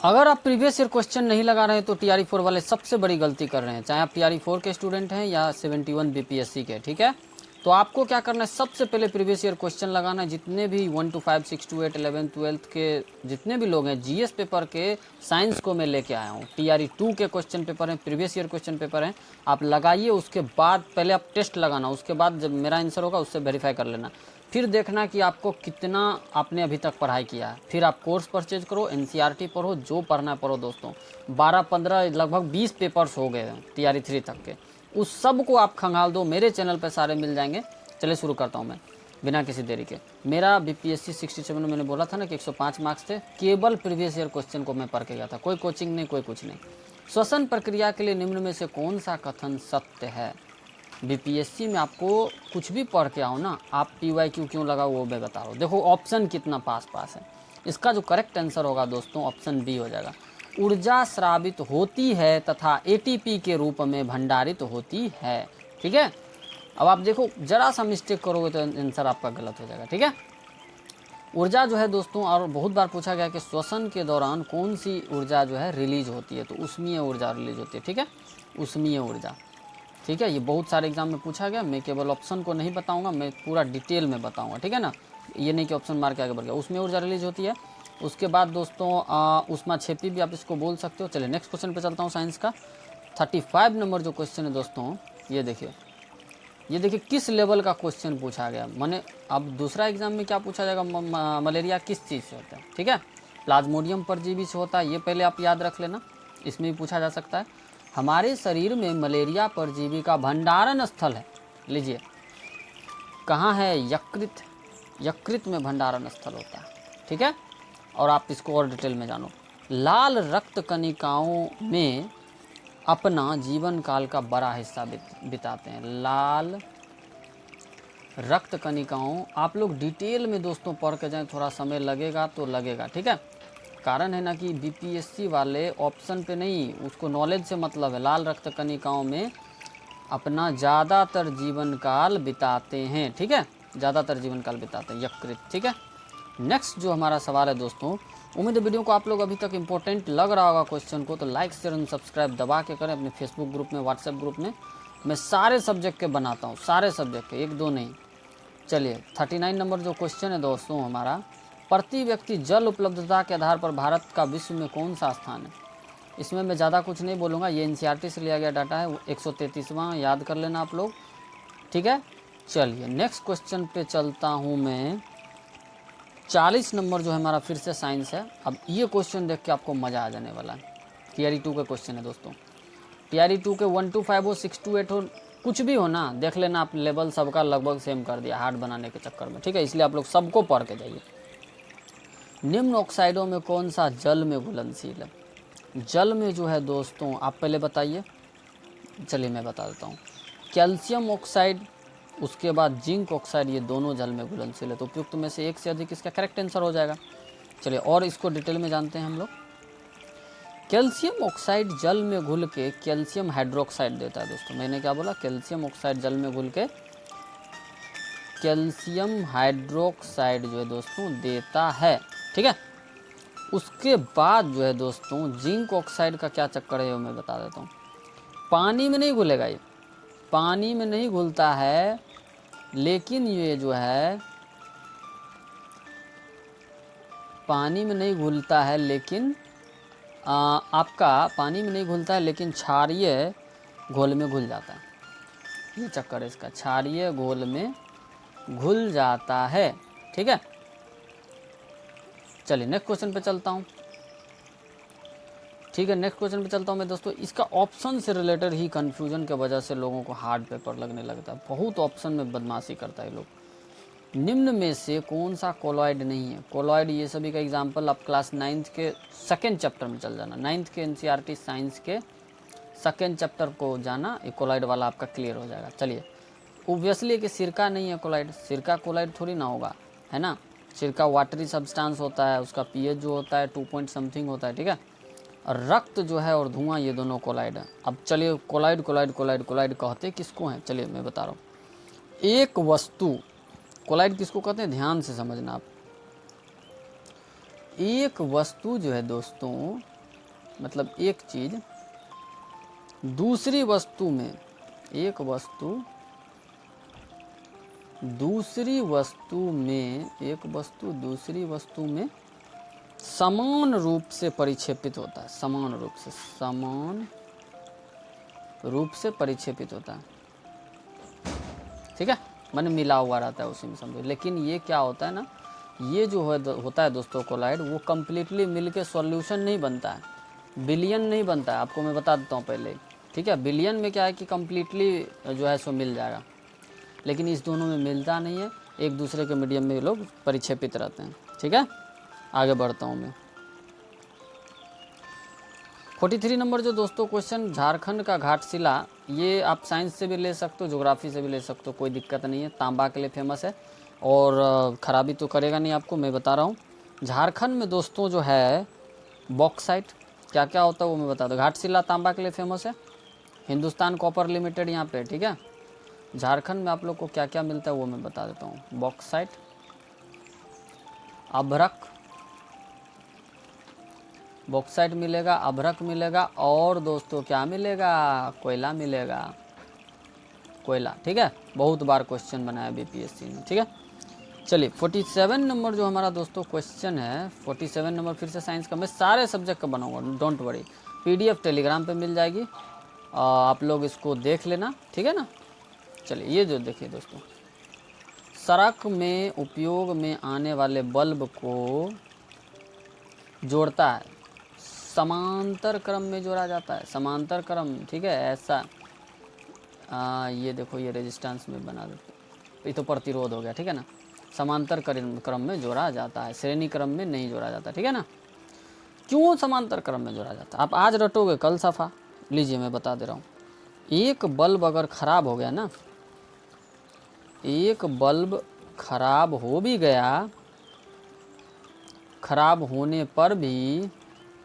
अगर आप previous year question नहीं लगा रहे हैं तो TRE 4 वाले सबसे बड़ी गलती कर रहे हैं, चाहे आप TRE 4 के स्टूडेंट हैं या 71 BPSC के, ठीक है। तो आपको क्या करना है, सबसे पहले प्रीवियस ईयर क्वेश्चन लगाना है। जितने भी 1 to 5, 6 to 8, 11, 12 के जितने भी लोग हैं, GS पेपर के साइंस को मैं लेके आया हूँ। TRE 2 के क्वेश्चन पेपर हैं, प्रीवियस ईयर क्वेश्चन पेपर हैं, आप लगाइए। उसके बाद पहले आप टेस्ट लगाना, उसके बाद जब मेरा आंसर होगा उससे वेरीफाई कर लेना। फिर देखना कि आपको कितना आपने अभी तक पढ़ाई किया है। फिर आप कोर्स परचेज करो, NCERT पढ़ो, जो पढ़ना है पढ़ो दोस्तों। 12-15 लगभग 20 पेपर्स हो गए हैं TRE 3 तक के, उस सब को आप खंगाल दो, मेरे चैनल पे सारे मिल जाएंगे। चलिए शुरू करता हूँ मैं बिना किसी देरी के। मेरा BPSC 67 में मैंने बोला था ना कि 105 मार्क्स थे, केवल प्रीवियस ईयर क्वेश्चन को मैं पढ़ के गया था, कोई कोचिंग नहीं, कोई कुछ नहीं। श्वसन प्रक्रिया के लिए निम्न में से कौन सा कथन सत्य है। BPSC में आपको कुछ भी पढ़ के आओ ना, आप PYQ क्यों लगा वो मैं बता रहा हूँ। देखो ऑप्शन कितना पास पास है। इसका जो करेक्ट आंसर होगा दोस्तों ऑप्शन बी हो जाएगा। ऊर्जा स्रावित होती है तथा ATP के रूप में भंडारित होती है, ठीक है। अब आप देखो, जरा सा मिस्टेक करोगे तो आंसर आपका गलत हो जाएगा, ठीक है। ऊर्जा जो है दोस्तों, और बहुत बार पूछा गया कि श्वसन के दौरान कौन सी ऊर्जा जो है रिलीज होती है, तो उष्मीय ऊर्जा रिलीज होती है, ठीक है, उष्मीय ऊर्जा, ठीक है। ये बहुत सारे एग्जाम में पूछा गया, मैं केवल ऑप्शन को नहीं बताऊंगा, मैं पूरा डिटेल में बताऊंगा, ठीक है ना। ये नहीं कि ऑप्शन मार के आगे बढ़ गया, उसमें ऊर्जा रिलीज होती है। उसके बाद दोस्तों ऊष्माक्षेपी भी आप इसको बोल सकते हो। चलिए नेक्स्ट क्वेश्चन पे चलता हूँ साइंस का। 35 नंबर जो क्वेश्चन है दोस्तों, ये देखिए किस लेवल का क्वेश्चन पूछा गया। माने अब दूसरा एग्जाम में क्या पूछा जाएगा, मलेरिया किस चीज़ से होता है, ठीक है, प्लाज्मोडियम परजीवी से होता है, ये पहले आप याद रख लेना, इसमें भी पूछा जा सकता है। हमारे शरीर में मलेरिया परजीवी का भंडारण स्थल है, लीजिए कहाँ है, यकृत में भंडारण स्थल होता है, ठीक है। और आप इसको और डिटेल में जानो। लाल रक्त कणिकाओं में अपना जीवन काल का बड़ा हिस्सा बिताते हैं। लाल रक्त कणिकाओं, आप लोग डिटेल में दोस्तों पढ़ के जाएं, थोड़ा समय लगेगा तो लगेगा, ठीक है। कारण है ना कि BPSC वाले ऑप्शन पे नहीं, उसको नॉलेज से मतलब है। लाल रक्त कणिकाओं में अपना ज़्यादातर जीवन काल बिताते हैं, ठीक है, ज़्यादातर जीवन काल बिताते हैं यकृत, ठीक है। नेक्स्ट जो हमारा सवाल है दोस्तों, उम्मीद है वीडियो को आप लोग अभी तक इंपॉर्टेंट लग रहा होगा क्वेश्चन को, तो लाइक शेयर एंड सब्सक्राइब दबा के करें। अपने फेसबुक ग्रुप में, व्हाट्सएप ग्रुप में मैं सारे सब्जेक्ट के बनाता हूँ, सारे सब्जेक्ट के, एक दो नहीं। चलिए 39 नंबर जो क्वेश्चन है दोस्तों हमारा, प्रति व्यक्ति जल उपलब्धता के आधार पर भारत का विश्व में कौन सा स्थान है। इसमें मैं ज़्यादा कुछ नहीं बोलूँगा, ये NCERT से लिया गया डाटा है, 133वां याद कर लेना आप लोग, ठीक है। चलिए नेक्स्ट क्वेश्चन पे चलता हूँ मैं। 40 नंबर जो है हमारा फिर से साइंस है। अब ये क्वेश्चन देख के आपको मज़ा आ जाने वाला है। TRE 2 का क्वेश्चन है दोस्तों। TRE 2 के 1 to 5 हो, 6 to 8 हो, कुछ भी हो ना, देख लेना आप, लेवल सबका लगभग सेम कर दिया हार्ड बनाने के चक्कर में, ठीक है। इसलिए आप लोग सबको पढ़ के जाइए। निम्न ऑक्साइडों में कौन सा जल में घुलनशील है। जल में जो है दोस्तों, आप पहले बताइए, चलिए मैं बता देता हूँ। कैल्शियम ऑक्साइड, उसके बाद जिंक ऑक्साइड, ये दोनों जल में घुलनशील है। तो उपयुक्त में से एक से अधिक इसका करेक्ट आंसर हो जाएगा। चलिए और इसको डिटेल में जानते हैं हम लोग। कैल्शियम ऑक्साइड जल में घुल के कैल्शियम हाइड्रोक्साइड देता है दोस्तों। मैंने क्या बोला, कैल्शियम ऑक्साइड जल में घुल के कैल्शियम हाइड्रोक्साइड जो है दोस्तों देता है, ठीक है। उसके बाद जो है दोस्तों जिंक ऑक्साइड का क्या चक्कर है वो मैं बता देता हूँ। पानी में नहीं घुलेगा, ये पानी में नहीं घुलता है, लेकिन ये जो है पानी में नहीं घुलता है, लेकिन आपका पानी में नहीं घुलता है, लेकिन क्षारीय घोल में घुल जाता है। ये चक्कर है इसका, क्षारीय घोल में घुल जाता है, ठीक है। चलिए नेक्स्ट क्वेश्चन पे चलता हूँ, ठीक है। नेक्स्ट क्वेश्चन पे चलता हूँ मैं दोस्तों। इसका ऑप्शन से रिलेटेड ही कन्फ्यूजन के वजह से लोगों को हार्ड पेपर लगने लगता है, बहुत ऑप्शन में बदमाशी करता है लोग। निम्न में से कौन सा कोलॉइड नहीं है। कोलॉइड ये सभी का एग्जाम्पल आप क्लास 9th के सेकेंड चैप्टर में चल जाना, 9th के NCERT साइंस के सेकेंड चैप्टर को जाना, ये कोलॉइड वाला आपका क्लियर हो जाएगा। चलिए ओब्वियसली कि सिरका नहीं है कोलॉइड, सिरका कोलॉइड थोड़ी ना होगा, है ना। सिरका वाटरी सब्सटेंस होता है, उसका pH जो होता है 2 पॉइंट समथिंग होता है, ठीक है। और रक्त जो है और धुआं, ये दोनों कोलॉइड है। अब चलिए कोलॉइड कोलॉइड कोलॉइड कोलॉइड कहते किसको हैं, चलिए मैं बता रहा हूँ। एक वस्तु, कोलॉइड किसको कहते हैं, ध्यान से समझना आप। एक वस्तु जो है दोस्तों, मतलब एक चीज़ दूसरी वस्तु में, एक वस्तु दूसरी वस्तु में, एक वस्तु दूसरी वस्तु में समान रूप से परिक्षेपित होता है, समान रूप से परिक्षेपित होता है, ठीक है, माने मिला हुआ रहता है उसी में, समझो। लेकिन ये क्या होता है ना, ये जो होता है दोस्तों कोलाइड, वो कम्प्लीटली मिलके सॉल्यूशन नहीं बनता है, बिलियन नहीं बनता है, आपको मैं बता देता हूँ पहले, ठीक है। बिलियन में क्या है कि कम्प्लीटली जो है सो मिल जाएगा, लेकिन इस दोनों में मिलता नहीं है, एक दूसरे के मीडियम में लोग परिक्षेपित रहते हैं, ठीक है। आगे बढ़ता हूँ मैं। 43 नंबर जो दोस्तों क्वेश्चन, झारखंड का घाटशिला, ये आप साइंस से भी ले सकते हो, ज्योग्राफी से भी ले सकते हो, कोई दिक्कत नहीं है। तांबा के लिए फेमस है और ख़राबी तो करेगा नहीं आपको, मैं बता रहा हूँ। झारखंड में दोस्तों जो है बॉक्साइट, क्या क्या होता है वो मैं बता दूँ। घाटशिला तांबा के लिए फेमस है, हिंदुस्तान कॉपर लिमिटेड यहाँ पे, ठीक है। झारखंड में आप लोग को क्या क्या मिलता है वो मैं बता देता हूँ। बॉक्साइट, अभ्रक, बॉक्साइट मिलेगा, अभ्रक मिलेगा, और दोस्तों क्या मिलेगा, कोयला मिलेगा, कोयला, ठीक है। बहुत बार क्वेश्चन बनाया बीपीएससी में, ठीक है। चलिए 47 नंबर जो हमारा दोस्तों क्वेश्चन है, 47 नंबर फिर से साइंस का, मैं सारे सब्जेक्ट का बनाऊंगा, डोंट वरी। पीडीएफ टेलीग्राम पे मिल जाएगी, आप लोग इसको देख लेना, ठीक है ना। चलिए ये जो देखिए दोस्तों, सड़क में उपयोग में आने वाले बल्ब को जोड़ता है, समांतर क्रम में जोड़ा जाता है, समांतर क्रम, ठीक है। ऐसा ये देखो, ये रेजिस्टेंस में बना देते, ये तो प्रतिरोध हो गया, ठीक है ना। समांतर क्रम में जोड़ा जाता है, श्रेणी क्रम में नहीं जोड़ा जाता, ठीक है ना। क्यों समांतर क्रम में जोड़ा जाता है, आप आज रटोगे कल सफ़ा। लीजिए मैं बता दे रहा हूँ। एक बल्ब अगर ख़राब हो गया ना, एक बल्ब खराब हो भी गया, खराब होने पर भी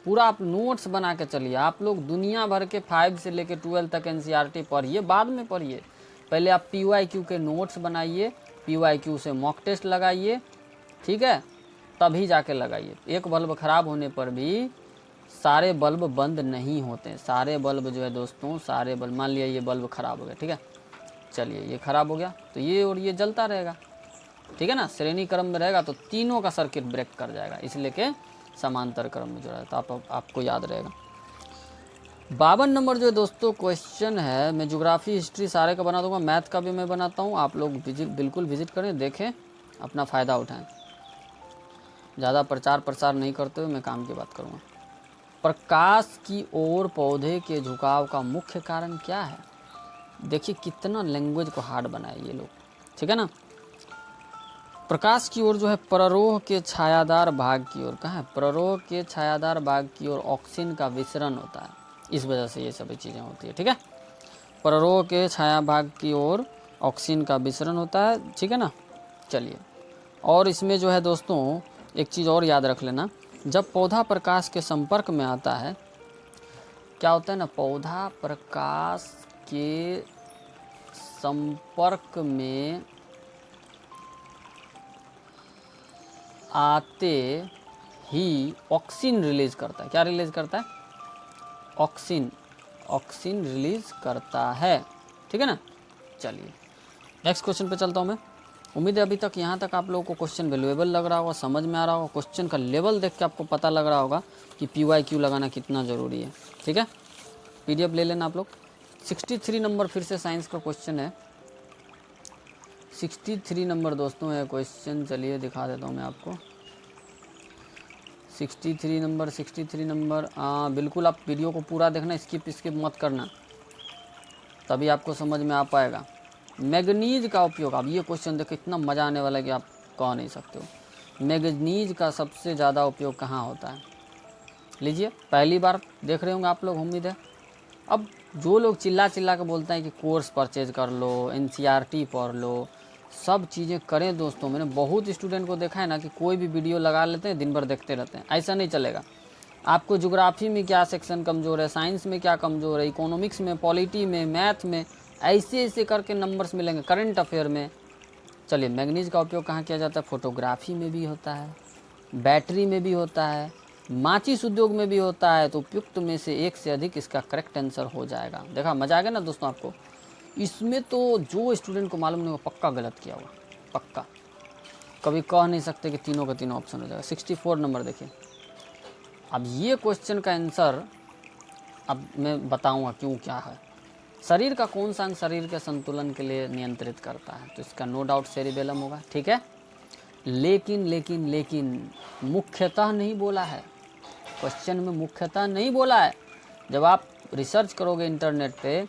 पूरा आप नोट्स बना के चलिए। आप लोग दुनिया भर के 5 से लेकर 12 तक एनसीईआरटी पढ़िए, बाद में पढ़िए। पहले आप पीवाईक्यू के नोट्स बनाइए, पीवाईक्यू से मॉक टेस्ट लगाइए, ठीक है, तभी जाके लगाइए। एक बल्ब खराब होने पर भी सारे बल्ब बंद नहीं होते, सारे बल्ब जो है दोस्तों, सारे बल्ब, मान लिया ये बल्ब खराब हो गया, ठीक है, चलिए ये खराब हो गया तो ये और ये जलता रहेगा, ठीक है ना। श्रेणी क्रम में रहेगा तो तीनों का सर्किट ब्रेक कर जाएगा, इसलिए के समांतर क्रम में जोड़ा है, तो आपको याद रहेगा। 52 नंबर जो दोस्तों क्वेश्चन है, मैं ज्योग्राफी हिस्ट्री सारे का बना दूंगा, मैथ का भी मैं बनाता हूँ, आप लोग बिल्कुल विजिट करें, देखें, अपना फ़ायदा उठाएं। ज़्यादा प्रचार प्रसार नहीं करते हुए मैं काम की बात करूँगा। प्रकाश की ओर पौधे के झुकाव का मुख्य कारण क्या है। देखिए कितना लैंग्वेज को हार्ड बनाए ये लोग, ठीक है ना। प्रकाश की ओर जो है प्ररोह के छायादार भाग की ओर, कहाँ है, प्ररोह के छायादार भाग की ओर ऑक्सीन का विसरण होता है, इस वजह से ये सभी चीज़ें होती है, ठीक है। प्ररोह के छाया भाग की ओर ऑक्सीन का विसरण होता है, ठीक है ना। चलिए, और इसमें जो है दोस्तों एक चीज़ और याद रख लेना, जब पौधा प्रकाश के संपर्क में आता है, क्या होता है ना, पौधा प्रकाश के संपर्क में आते ही ऑक्सीन रिलीज करता है। क्या रिलीज करता है, ऑक्सीन रिलीज करता है, ठीक है ना। चलिए नेक्स्ट क्वेश्चन पे चलता हूँ मैं। उम्मीद है अभी तक यहाँ तक आप लोगों को क्वेश्चन वैल्यूएबल लग रहा होगा, समझ में आ रहा होगा, क्वेश्चन का लेवल देख के आपको पता लग रहा होगा कि पीवाईक्यू लगाना कितना ज़रूरी है, ठीक है। पीडीएफ ले लेना आप लोग। 63 नंबर फिर से साइंस का क्वेश्चन है, 63 नंबर दोस्तों है क्वेश्चन, चलिए दिखा देता हूँ मैं आपको। 63 नंबर बिल्कुल आप वीडियो को पूरा देखना, स्किप मत करना, तभी आपको समझ में आ पाएगा। मैग्नीज का उपयोग, अब ये क्वेश्चन देखो इतना मज़ा आने वाला है कि आप कह नहीं सकते हो। मैग्नीज का सबसे ज़्यादा उपयोग कहाँ होता है, लीजिए पहली बार देख रहे होंगे आप लोग, उम्मीद है। अब जो लोग चिल्ला के बोलते हैं कि कोर्स परचेज कर लो, एनसीईआरटी पढ़ लो, सब चीज़ें करें दोस्तों, मैंने बहुत स्टूडेंट को देखा है ना कि कोई भी वीडियो लगा लेते हैं, दिन भर देखते रहते हैं, ऐसा नहीं चलेगा। आपको ज्योग्राफी में क्या सेक्शन कमज़ोर है, साइंस में क्या कमज़ोर है, इकोनॉमिक्स में, पॉलिटी में, मैथ में, ऐसे करके नंबर्स मिलेंगे, करंट अफेयर में। चलिए मैग्नीज का उपयोग कहाँ किया जाता है, फोटोग्राफी में भी होता है, बैटरी में भी होता है, माचिस उद्योग में भी होता है, तो उपयुक्त में से एक से अधिक इसका करेक्ट आंसर हो जाएगा। देखा, मजा आ गया ना दोस्तों आपको। इसमें तो जो स्टूडेंट को मालूम नहीं वो पक्का गलत किया हुआ, पक्का। कभी कह नहीं सकते कि तीनों का तीनों ऑप्शन हो जाएगा। 64 नंबर देखिए। अब ये क्वेश्चन का आंसर अब मैं बताऊंगा क्यों क्या है। शरीर का कौन सा अंग शरीर के संतुलन के लिए नियंत्रित करता है? तो इसका नो डाउट सेरिबेलम होगा, ठीक है। लेकिन लेकिन लेकिन मुख्यतः नहीं बोला है, क्वेश्चन में मुख्यतः नहीं बोला है। जब आप रिसर्च करोगे इंटरनेट पे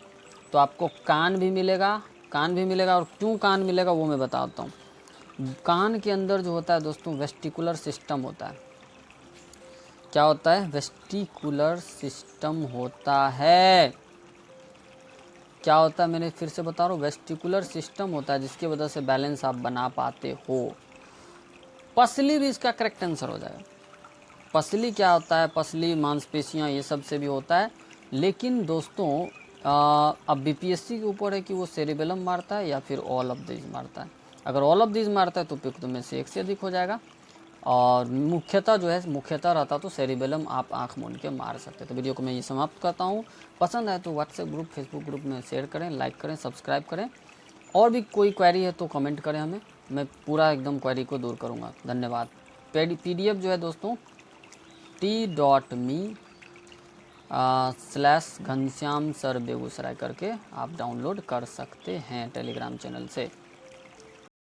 तो आपको कान भी मिलेगा, और क्यों कान मिलेगा वो मैं बताता हूँ। कान के अंदर जो होता है दोस्तों वेस्टिकुलर सिस्टम होता है। क्या होता है? वेस्टिकुलर सिस्टम होता है। क्या होता है? मैंने फिर से बता रहा हूँ, वेस्टिकुलर सिस्टम होता है जिसकी वजह से बैलेंस आप बना पाते हो। पसली भी इसका करेक्ट आंसर हो जाएगा। पसली क्या होता है? पसली मांसपेशियाँ ये सब से भी होता है। लेकिन दोस्तों अब बीपीएससी के ऊपर है कि वो सेरिबेलम मारता है या फिर ऑल ऑफ दिस मारता है। अगर ऑल ऑफ दिस मारता है तो उपयुक्त में से एक से अधिक हो जाएगा, और मुख्यतः जो है मुख्यतः रहता तो सेरिबेलम आप आंख मूंद के मार सकते। तो वीडियो को मैं ये समाप्त करता हूँ। पसंद आए तो व्हाट्सएप ग्रुप, फेसबुक ग्रुप में शेयर करें, लाइक करें, सब्सक्राइब करें। और भी कोई क्वेरी है तो कमेंट करें हमें, मैं पूरा एकदम क्वेरी को दूर करूँगा। धन्यवाद। PDF जो है दोस्तों t.me/घनश्याम सर बेगूसराय करके आप डाउनलोड कर सकते हैं टेलीग्राम चैनल से।